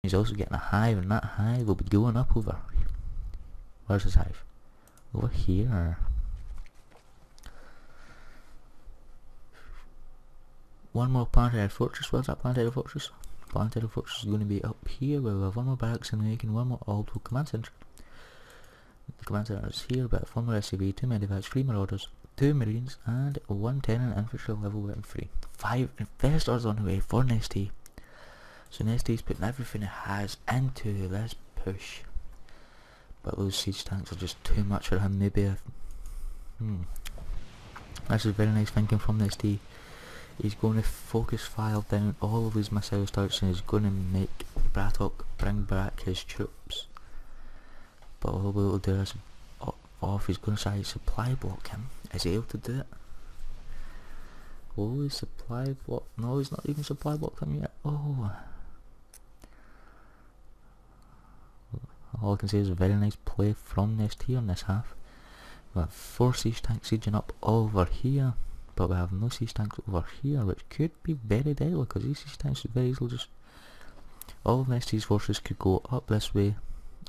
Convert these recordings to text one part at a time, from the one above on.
He's also getting a hive, and that hive will be going up over. Where's his hive? Over here. One more planetary fortress. Where's that planetary fortress? Planetary fortress is going to be up here. We'll have one more barracks in the making, one more auto command center. The command center is here, but one more SCV, 2 medivacs, 3 marauders, 2 marines, and 1 tenant infantry level weapon 3. 5 investors on the way for Nestea. So Nestea's putting everything it has into this push. But those siege tanks are just too much for him. Maybe this is very nice thinking from Nestea. He's going to focus file down all of his missile starts, and he's going to make BratOk bring back his troops. But all we'll do is off. He's going to try to supply block him. Is he able to do it? Oh, he's supply block. No, he's not even supply blocked him yet. Oh. All I can say is a very nice play from Nestea on this half. We have 4 siege tanks sieging up over here, but we have no siege tanks over here, which could be very deadly, because these siege tanks could very easily just... all of Nestea's forces could go up this way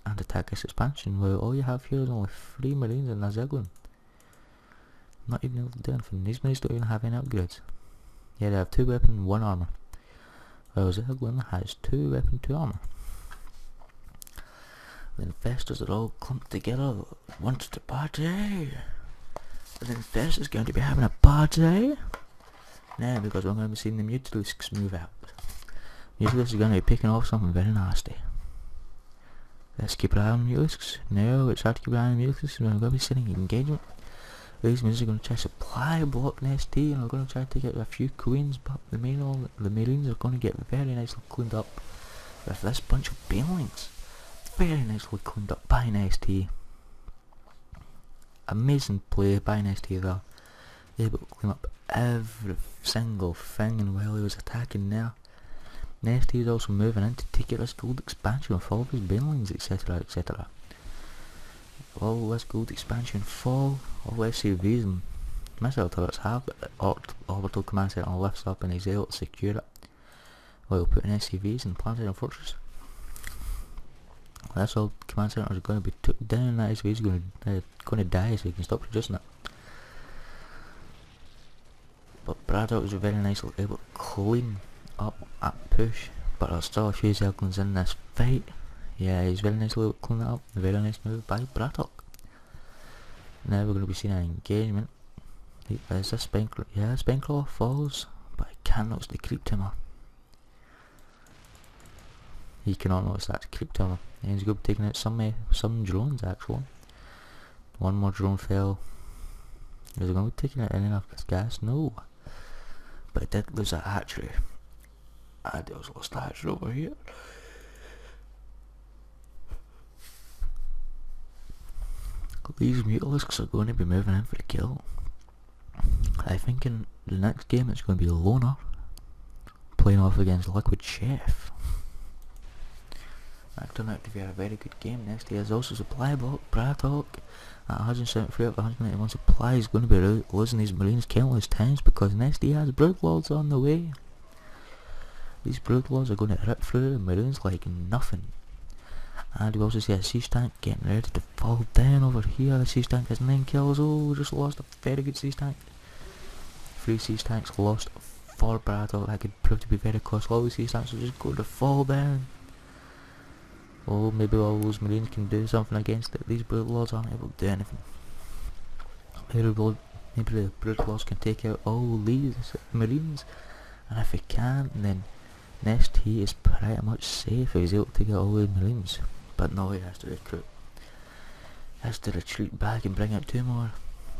and attack this expansion, while all you have here is only 3 marines and a Zeppelin. Not even able to do anything. These marines don't even have any upgrades. Yeah, they have 2 weapon and 1 armor, while Zeppelin has 2 weapon, 2 armor. The investors are all clumped together, wants to party. The investors going to be having a party now, because we're going to be seeing the Mutalisks move out. Mutalisks are going to be picking off something very nasty. Let's keep an eye on Mutalisks. No, it's hard to keep an eye on Mutalisks. We're going to be sitting in engagement. These means are going to try to supply block Nestea, and we're going to try to take out a few queens, but the marines are going to get very nicely cleaned up with this bunch of banelings. Very nicely cleaned up by Nestea. Amazing play by Nestea there. Able to clean up every single thing, and while he was attacking there, Nestea is also moving in to take out this gold expansion with all of his banelings, etc, etc. All this gold expansion fall, all SCVs and missile turrets have, but the orbital command center lifts up and he's able to secure it, while putting SCVs in planetary fortress. That's all command centers are going to be took down. That SCV is going to die, so you can stop producing it. But BratOk was very nicely able to clean up that push, but there's still a few Zeppelins in this fight. Yeah, he's very nicely able to clean that up. A very nice move by BratOk. Now we're going to be seeing an engagement. Is this Spineclaw? Yeah, Spineclaw falls, but I can't notice the creep timber. He cannot notice that creep timber. And he's going to be taking out some drones actually. One more drone fell. Is he going to be taking out any of this gas? No. But I did lose that hatchery. I also lost the hatchery over here. These Mutalisks are going to be moving in for a kill. I think in the next game it's going to be Loner playing off against Liquid Chef. That turned out to be a very good game. Nestea has also supply block. BratOk at 173 out of 191 supply is going to be losing these marines countless times, because Nestea has Broodlords on the way. These Broodlords are going to rip through the marines like nothing. And we also see a siege tank getting ready to fall down over here. The siege tank has 9 kills. Oh, we just lost a very good siege tank. 3 siege tanks lost for BratOk. That could prove to be very costly. All the siege tanks are just going to fall down. Oh, maybe all those marines can do something against it. These Broodlords aren't able to do anything. Maybe the Broodlords can take out all these marines, and if they can, then Nestea is pretty much safe if he's able to take out all these marines. But no, he has to recruit. He has to retreat back and bring out 2 more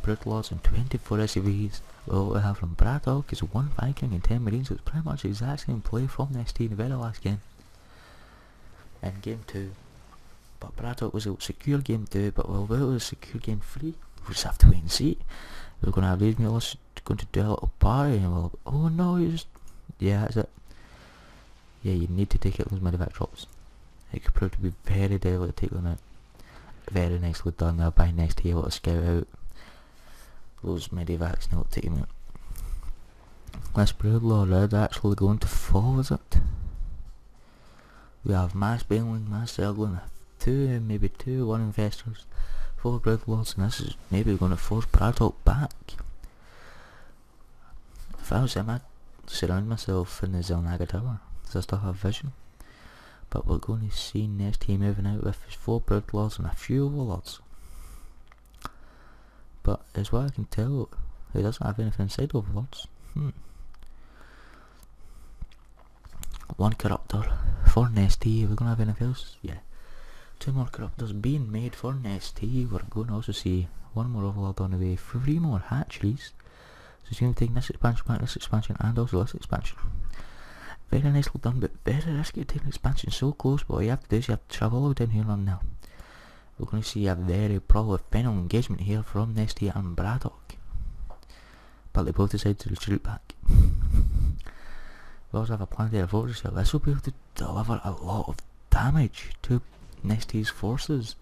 Broodlords and 24 SCVs. Well, what we have from BratOk is 1 Viking and 10 marines, so it's pretty much the exact same play from Nestea in the very last game. In game 2, but BratOk was able to secure game 2, but while it was secure game 3, we just have to wait and see. We're going to have these Mutalisks going to do a little party, and we'll, oh no, you just, yeah, that's it. Yeah, you need to take out those medevac drops. It could prove to be very deadly to take them out. Very nicely done there by Nestea, able to scout out those medevacs and able to take them out. This Broodlord is actually going to fall, is it? We have mass Baneling, mass Zergling, maybe two, one Investors, 4 Broodlords, and this is maybe going to force BratOk back. If I was him, I'd surround myself in the Zelnaga Tower, because I still have vision. But we're going to see Nestea moving out with his 4 Broodlords and a few Overlords. But as what I can tell, he doesn't have anything inside Overlords. 1 Corruptor for Nestea. We're going to have anything else? Yeah. 2 more Corruptors being made for Nestea. We're going to also see 1 more Overlord on the way. 3 more hatcheries. So it's going to take this expansion back, this expansion, and also this expansion. Very nicely done, but very risky to take an expansion so close. But what you have to do is you have to travel all the way down here on now. We're going to see a very probably final engagement here from Nestea and BratOk. But they both decide to retreat back. We also have a planetary fortress here. This will be able to deliver a lot of damage to Nestea's forces.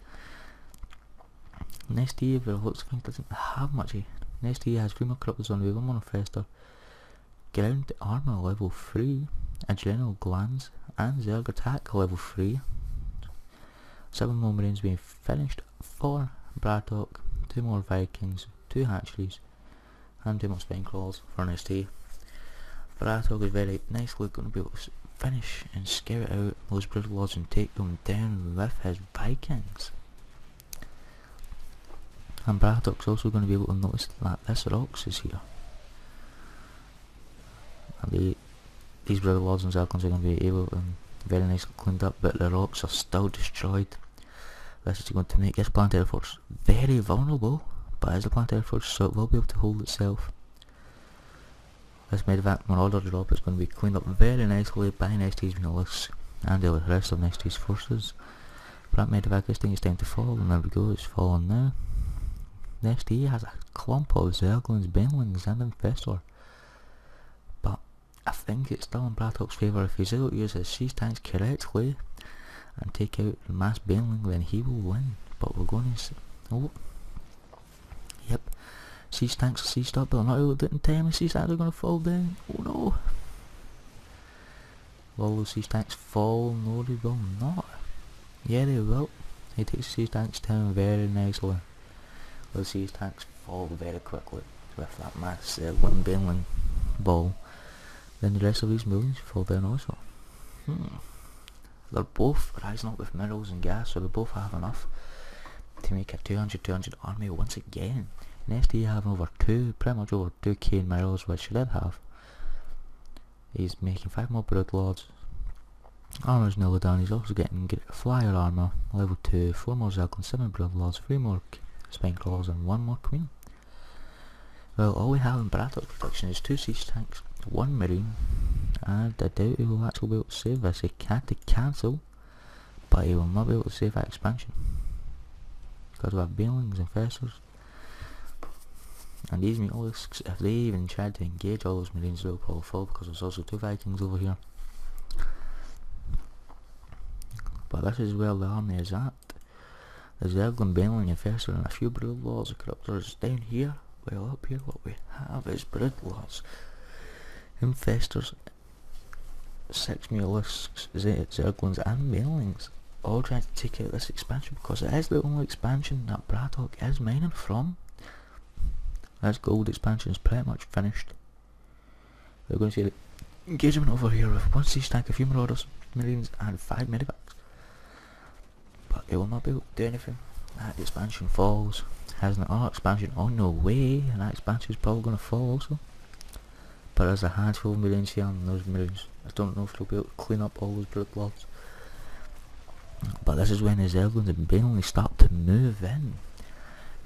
Nestea, by the looks of things, doesn't have much. Nestea has 3 more Corruptors on the way, 1 more Infestor, ground armour level 3, a general glance, and Zerg attack level 3. 7 more Marines being finished for BratOk, 2 more Vikings, 2 hatcheries, and 2 more spine crawlers for Nestea. BratOk is very nicely going to be able to finish and scout out those Broodlords and take them down with his Vikings. And BratOk's also going to be able to notice that this rocks is here. And these Broodlords and Zerglings are going to be able to very nicely cleaned up, but the rocks are still destroyed. This is going to make this planetary force very vulnerable, but as a planetary force, so it will be able to hold itself. This medevac marauder drop is going to be cleaned up very nicely by Nestea's Venus and the rest of Nestea's forces. But that medevac, this thing is time to fall, and there we go, it's fallen now. Nestea has a clump of Zerglings, Banelings and Infestor. But I think it's still in BratOk's favour. If he's able to use his siege tanks correctly and take out the mass Baneling, then he will win. But we're going to see... Oh. Yep. Siege tanks are sieged up, but they're not able to do it in time. The siege tanks are going to fall down. Oh no. Will those siege tanks fall? No, they will not. Yeah, they will. He takes the siege tanks down very nicely. Those siege tanks fall very quickly with that mass one Baneling ball. Then the rest of these millions fall down also. They're both rising up with minerals and gas, so they both have enough to make a 200 army once again. Nestea having over pretty much over 2k in minerals, which he did have. He's making 5 more Broodlords. Armour's nearly done. He's also getting flyer armour, level 2, 4 more Zerglings, 7 Broodlords, 3 more spine crawlers and 1 more queen. Well, all we have in BratOk protection is 2 siege tanks, 1 marine, and I doubt he will actually be able to save this. He can't cancel, but he will not be able to save that expansion. Because we have Banelings and Infestors. And these Meatlisks, if they even tried to engage all those marines, they'll probably fall, because there's also 2 Vikings over here. But this is where the army is at. The Zergling, Baneling, Infestor and a few Broodlords, Corruptors down here. Well, up here what we have is Broodlords, Infestors, 6 Meatlisks, Zerglings and Banelings, all trying to take out this expansion, because it is the only expansion that BratOk is mining from. This gold expansion is pretty much finished. We're going to see the engagement over here with 1 siege tank, a few marauders, marines and 5 medevacs. But it will not be able to do anything. That expansion falls. Has another expansion on the way, and that expansion is probably going to fall also. But there's a handful of marines here, and those marines, I don't know if they'll be able to clean up all those Broodlords. But this is when the Zerglings and Banelings start to move in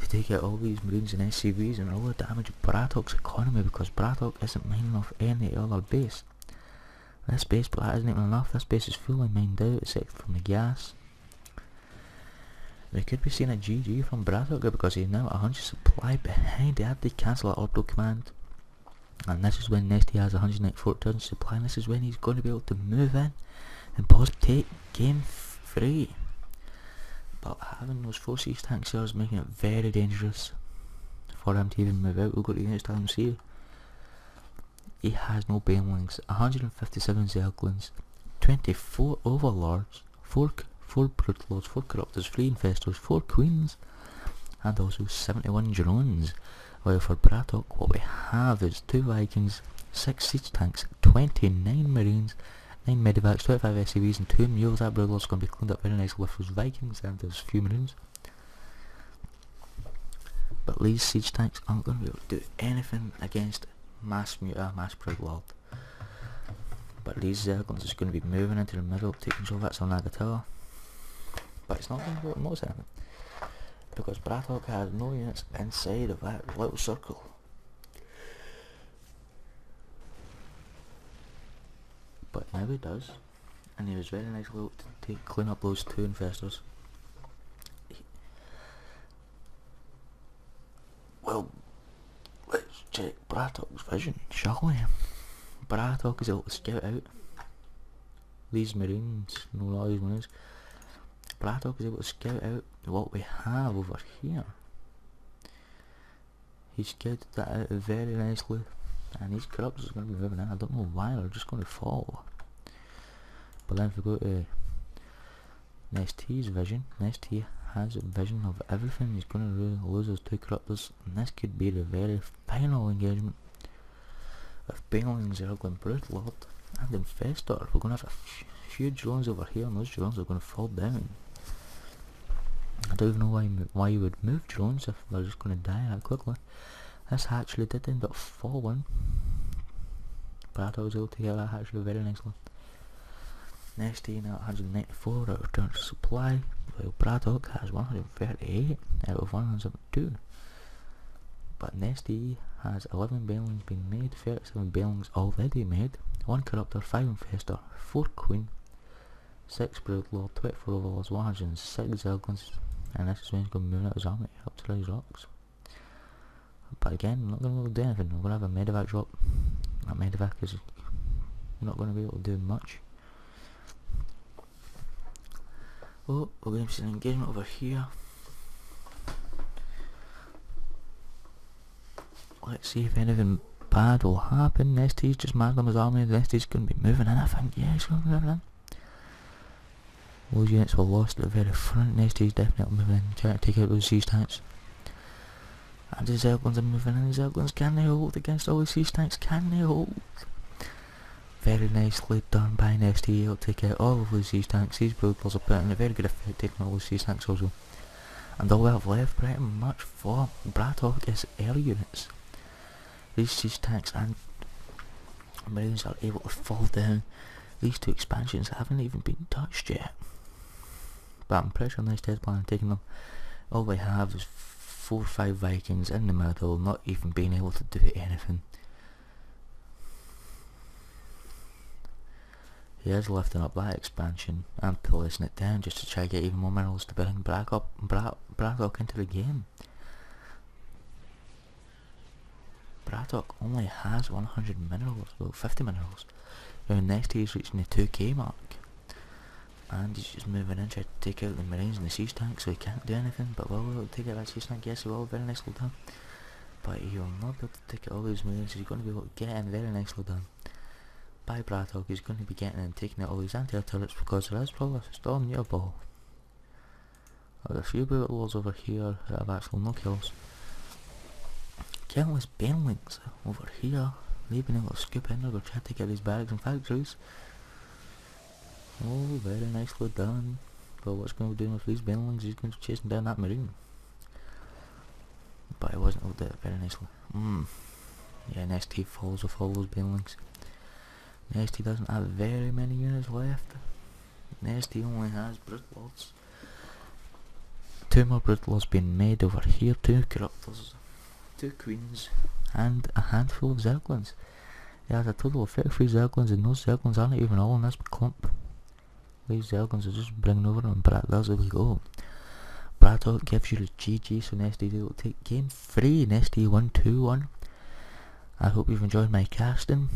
to take out all these marines and SCVs and really damage BratOk's economy, because BratOk isn't mining off any other base. This base, but that isn't even enough. This base is fully mined out except from the gas. We could be seeing a GG from BratOk because he's now 100 supply behind. They had to cancel that orbital command, and this is when Nestea has 194,000 supply, and this is when he's going to be able to move in and possibly take game 3. But having those 4 siege tanks here is making it very dangerous for him to even move out. We'll go to the next time see. He has no Banelings, 157 Zerglings, 24 overlords, 4 broodlords, 4 corruptors, 3 infestors, 4 queens, and also 71 drones. While for BratOk, what we have is 2 Vikings, 6 siege tanks, 29 marines, 9 medivacs, 25 SCVs, and 2 mules. That broodlord's going to be cleaned up very nicely with those Vikings and those few marines. But these siege tanks aren't going to be able to do anything against mass broodlord. But these Zerglings is going to be moving into the middle, taking control of that Nagatella. But it's not going to be able to notice anything, because BratOk has no units inside of that little circle. But now he does, and he was very nicely able to clean up those 2 infestors. Well, let's check BratOk's vision, shall we? BratOk is able to scout out these marines, no, all these marines. BratOk is able to scout out what we have over here. He scouted that out very nicely, and these corruptors are going to be moving in. I don't know why, they're just going to fall. But then if we go to Nestea's vision, Nestea has a vision of everything. He's going to lose those 2 corruptors, and this could be the very final engagement of Baneling, Zergling, Broodlord, and Infestor. We're going to have a few drones over here, and those drones are going to fall down. I don't even know why you would move drones if they're just going to die that quickly. This hatchery did end up falling. BratOk was able to get that hatchery very nicely. Nestea now at 194 out of return supply, while BratOk has 138 out of 172. But Nestea has 11 banelings being made, 37 banelings already made, 1 corruptor, 5 infestor, 4 queen, 6 broodlord, 24 overlords, 106 zerglings, and this is when he's going to move out his army up to these rocks. But again, I'm not going to be able to do anything. We're going to have a medevac drop. That medevac is not going to be able to do much. Oh, we're going to see an engagement over here. Let's see if anything bad will happen. Nestea's just mad on his army. Nestea's going to be moving in, I think. Yeah, he's going to be moving in. Those units were lost at the very front. Nestea's definitely moving in, trying to take out those siege tanks. And the Zerglings are moving in. The Zerglings, can they hold against all the siege tanks? Can they hold? Very nicely done by Nestea. He'll take out all of those siege tanks. These broodlords are putting a very good effect taking all those siege tanks also. And all we have left pretty much for BratOk is air units. These siege tanks and marines are able to fall down. These 2 expansions haven't even been touched yet. But I'm pretty sure Nestea's planning on taking them. All we have is 4 or 5 Vikings in the middle, not even being able to do anything. He is lifting up that expansion and placing it down just to try to get even more minerals to bring BratOk into the game. BratOk only has 100 minerals, well 50 minerals. Now Nestea is reaching the 2k mark. And he's just moving in, trying to take out the marines and the siege tank, so he can't do anything. But will he take out that siege tank? Yes, he will, very nicely done. But he will not be able to take out all these marines. He's going to be able to get in, very nicely done. By BratOk, he's going to be getting in and taking out all these anti-air turrets, because there is probably a storm nearby. There's a few broodlords over here that have actually no kills. Countless banelings over here. They've been able to scoop in there, go try to take out these barracks and factories. Oh, very nicely done. But what's going to be doing with these banelings? He's going to be chasing down that marine. But he wasn't able to do it very nicely. Yeah, Nestea falls with all those banelings. Nestea doesn't have very many units left. Nestea only has broodlords. 2 more broodlords being made over here, 2 corruptors, 2 queens, and a handful of zerglings. He has a total of 33 zerglings, and those zerglings aren't even all in this clump. These zerglings are just bringing over them, but that's where we go. BratOk gives you the GG, so Nestea will take game 3. Nestea 1-2-1. I hope you've enjoyed my casting.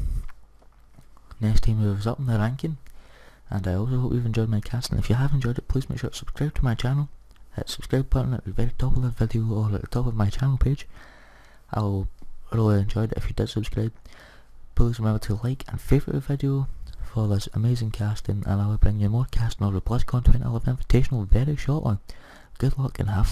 Nestea moves up in the ranking, and I also hope you've enjoyed my casting. If you have enjoyed it, please make sure to subscribe to my channel. Hit the subscribe button at the very top of the video or at the top of my channel page. I'll really enjoy it if you did subscribe. Please remember to like and favourite the video for this amazing casting, and I will bring you more casting over Blizzcon 2011 Invitational very shortly. Good luck and have